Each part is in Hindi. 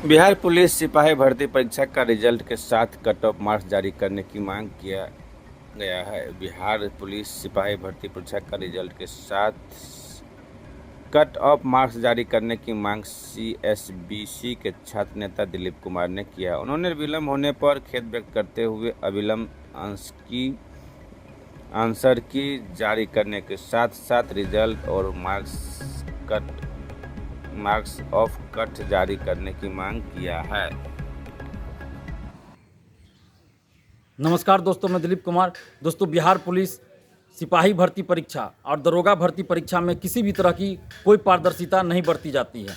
बिहार पुलिस सिपाही भर्ती परीक्षा का रिजल्ट के साथ कट ऑफ मार्क्स जारी करने की मांग किया गया है। बिहार पुलिस सिपाही भर्ती परीक्षा का रिजल्ट के साथ कट ऑफ मार्क्स जारी करने की मांग सीएसबीसी के छात्र नेता दिलीप कुमार ने किया। उन्होंने विलंब होने पर खेद व्यक्त करते हुए अविलंब आंसर की जारी करने के साथ साथ रिजल्ट और मार्क्स ऑफ कट जारी करने की मांग किया है। नमस्कार दोस्तों, मैं दिलीप कुमार। दोस्तों, बिहार पुलिस सिपाही भर्ती परीक्षा और दरोगा भर्ती परीक्षा में किसी भी तरह की कोई पारदर्शिता नहीं बरती जाती है।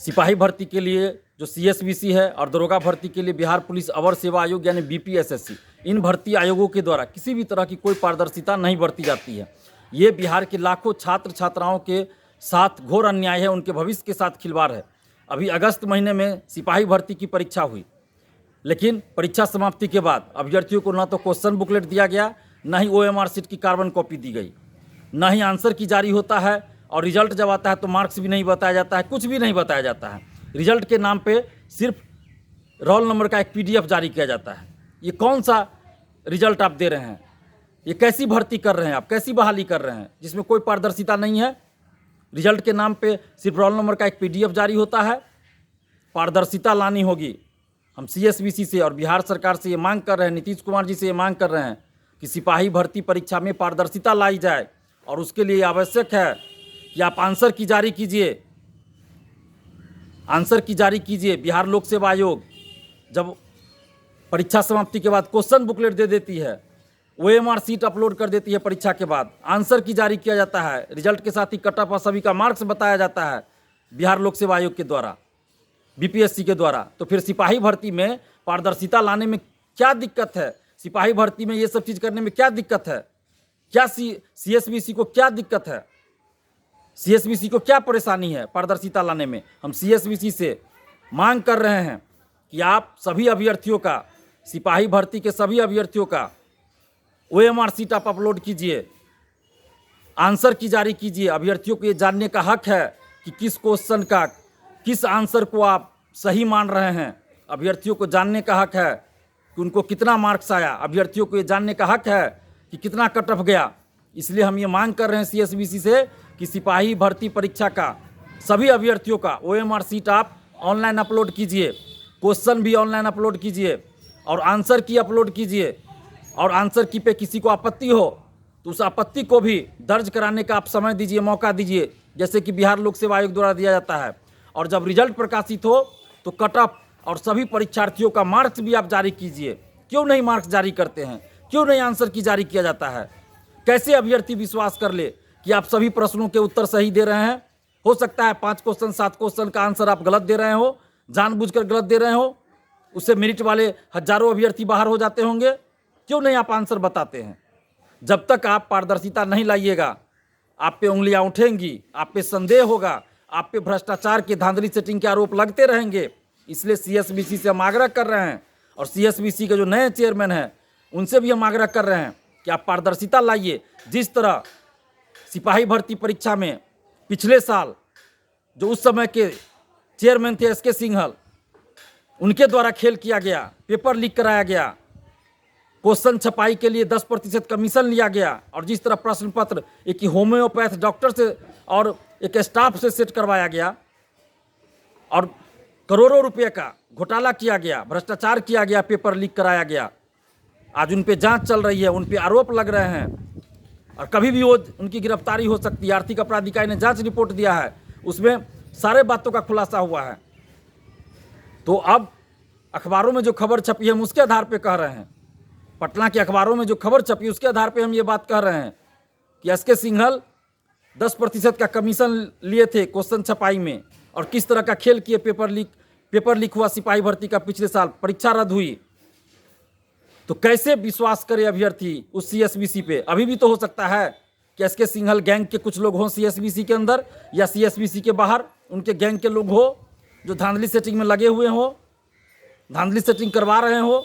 सिपाही भर्ती के लिए जो सीएसबीसी है और दरोगा भर्ती के लिए बिहार पुलिस अवर सेवा आयोग यानी बीपीएसएससी, इन भर्ती आयोगों के द्वारा किसी भी तरह की कोई पारदर्शिता नहीं बरती जाती है। ये बिहार के लाखों छात्र छात्राओं के साथ घोर अन्याय है, उनके भविष्य के साथ खिलवाड़ है। अभी अगस्त महीने में सिपाही भर्ती की परीक्षा हुई, लेकिन परीक्षा समाप्ति के बाद अभ्यर्थियों को न तो क्वेश्चन बुकलेट दिया गया, न ही ओएमआर शीट की कार्बन कॉपी दी गई, न ही आंसर की जारी होता है, और रिजल्ट जब आता है तो मार्क्स भी नहीं बताया जाता है, कुछ भी नहीं बताया जाता है। रिजल्ट के नाम पे सिर्फ रोल नंबर का एक पीडीएफ जारी किया जाता है। ये कौन सा रिजल्ट आप दे रहे हैं? ये कैसी भर्ती कर रहे हैं आप? कैसी बहाली कर रहे हैं जिसमें कोई पारदर्शिता नहीं है? रिजल्ट के नाम पे सिर्फ रोल नंबर का एक पीडीएफ जारी होता है। पारदर्शिता लानी होगी। हम सीएसबीसी से और बिहार सरकार से ये मांग कर रहे हैं, नीतीश कुमार जी से ये मांग कर रहे हैं कि सिपाही भर्ती परीक्षा में पारदर्शिता लाई जाए, और उसके लिए आवश्यक है कि आप आंसर की जारी कीजिए। आंसर की जारी कीजिए। बिहार लोक सेवा आयोग जब परीक्षा समाप्ति के बाद क्वेश्चन बुकलेट दे देती है, ओएमआर शीट अपलोड कर देती है, परीक्षा के बाद आंसर की जारी किया जाता है, रिजल्ट के साथ ही कट ऑफ और सभी का मार्क्स बताया जाता है बिहार लोक सेवा आयोग के द्वारा, बीपीएससी के द्वारा, तो फिर सिपाही भर्ती में पारदर्शिता लाने में क्या दिक्कत है? सिपाही भर्ती में ये सब चीज़ करने में क्या दिक्कत है? क्या सीएसबीसी को क्या दिक्कत है? सीएसबीसी को क्या परेशानी है पारदर्शिता लाने में? हम सीएसबीसी से मांग कर रहे हैं कि आप सभी अभ्यर्थियों का, सिपाही भर्ती के सभी अभ्यर्थियों का ओएमआर शीट आप अपलोड कीजिए, आंसर की जारी कीजिए। अभ्यर्थियों को ये जानने का हक है कि किस क्वेश्चन का, किस आंसर को आप सही मान रहे हैं। अभ्यर्थियों को जानने का हक है कि उनको कितना मार्क्स आया। अभ्यर्थियों को ये जानने का हक है कि कितना कट ऑफ गया। इसलिए हम ये मांग कर रहे हैं सीएसबीसी से कि सिपाही भर्ती परीक्षा का सभी अभ्यर्थियों का ओएमआर शीट आप ऑनलाइन अपलोड कीजिए, क्वेश्चन भी ऑनलाइन अपलोड कीजिए, और आंसर की अपलोड कीजिए। और आंसर की पे किसी को आपत्ति हो तो उस आपत्ति को भी दर्ज कराने का आप समय दीजिए, मौका दीजिए, जैसे कि बिहार लोक सेवा आयोग द्वारा दिया जाता है। और जब रिजल्ट प्रकाशित हो तो कट ऑफ और सभी परीक्षार्थियों का मार्क्स भी आप जारी कीजिए। क्यों नहीं मार्क्स जारी करते हैं? क्यों नहीं आंसर की जारी किया जाता है? कैसे अभ्यर्थी विश्वास कर ले कि आप सभी प्रश्नों के उत्तर सही दे रहे हैं? हो सकता है 5 क्वेश्चन 7 क्वेश्चन का आंसर आप गलत दे रहे हो, जानबूझकर गलत दे रहे हो, उससे मेरिट वाले हजारों अभ्यर्थी बाहर हो जाते होंगे। क्यों नहीं आप आंसर बताते हैं? जब तक आप पारदर्शिता नहीं लाइएगा, आप पे उंगलियां उठेंगी, आप पे संदेह होगा, आप पे भ्रष्टाचार के, धांधली सेटिंग के आरोप लगते रहेंगे। इसलिए सीएसबीसी से हम आग्रह कर रहे हैं, और सीएसबीसी के जो नए चेयरमैन हैं उनसे भी हम आग्रह कर रहे हैं कि आप पारदर्शिता लाइए। जिस तरह सिपाही भर्ती परीक्षा में पिछले साल जो उस समय के चेयरमैन थे एसके सिंघल, उनके द्वारा खेल किया गया, पेपर लीक कराया गया, क्वेश्चन छपाई के लिए 10% कमीशन लिया गया, और जिस तरह प्रश्न पत्र एक होम्योपैथ डॉक्टर से और एक स्टाफ से सेट करवाया गया, और करोड़ों रुपए का घोटाला किया गया, भ्रष्टाचार किया गया, पेपर लीक कराया गया। आज उन पे जांच चल रही है, उन पे आरोप लग रहे हैं, और कभी भी वो उनकी गिरफ्तारी हो सकती है। आर्थिक अपराध इकाई ने जांच रिपोर्ट दिया है, उसमें सारे बातों का खुलासा हुआ है। तो अब अखबारों में जो खबर छपी है हम उसके आधार पर कह रहे हैं, पटना के अखबारों में जो खबर छपी उसके आधार पे हम ये बात कह रहे हैं कि एसके सिंघल 10% का कमीशन लिए थे क्वेश्चन छपाई में, और किस तरह का खेल किए। पेपर लीक हुआ सिपाही भर्ती का पिछले साल, परीक्षा रद्द हुई। तो कैसे विश्वास करे अभ्यर्थी उस सीएसबीसी पे? अभी भी तो हो सकता है कि एसके सिंघल गैंग के कुछ लोग हों सीएसबीसी के अंदर या सीएसबीसी के बाहर, उनके गैंग के लोग हो जो धांधली सेटिंग में लगे हुए हो, धांधली सेटिंग करवा रहे हो।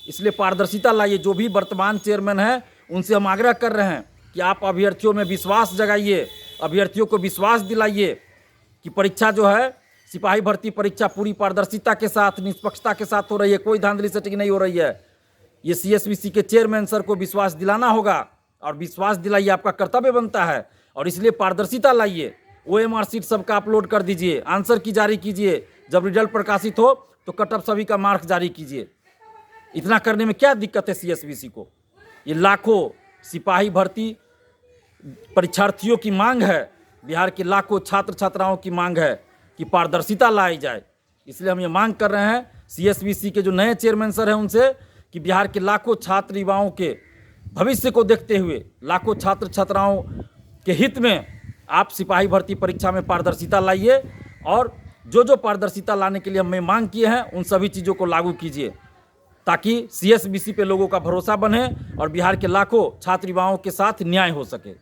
इसलिए पारदर्शिता लाइए। जो भी वर्तमान चेयरमैन हैं उनसे हम आग्रह कर रहे हैं कि आप अभ्यर्थियों में विश्वास जगाइए, अभ्यर्थियों को विश्वास दिलाइए कि परीक्षा जो है सिपाही भर्ती परीक्षा पूरी पारदर्शिता के साथ, निष्पक्षता के साथ हो रही है, कोई धांधली सेटिंग नहीं हो रही है। ये सीएसबीसी के चेयरमैन सर को विश्वास दिलाना होगा, और विश्वास दिलाइए, आपका कर्तव्य बनता है, और इसलिए पारदर्शिता लाइए। OMR सीट सबका अपलोड कर दीजिए, आंसर की जारी कीजिए, जब रिजल्ट प्रकाशित हो तो कट ऑफ सभी का मार्क्स जारी कीजिए। इतना करने में क्या दिक्कत है सीएसबीसी को? ये लाखों सिपाही भर्ती परीक्षार्थियों की मांग है, बिहार के लाखों छात्र छात्राओं की मांग है कि पारदर्शिता लाई जाए। इसलिए हम ये मांग कर रहे हैं सीएसबीसी के जो नए चेयरमैन सर हैं उनसे कि बिहार के लाखों छात्र युवाओं के भविष्य को देखते हुए, लाखों छात्र छात्राओं के हित में आप सिपाही भर्ती परीक्षा में पारदर्शिता लाइए, और जो पारदर्शिता लाने के लिए हमने मांग किए हैं उन सभी चीज़ों को लागू कीजिए, ताकि सीएसबीसी पे लोगों का भरोसा बने और बिहार के लाखों छात्र युवाओं के साथ न्याय हो सके।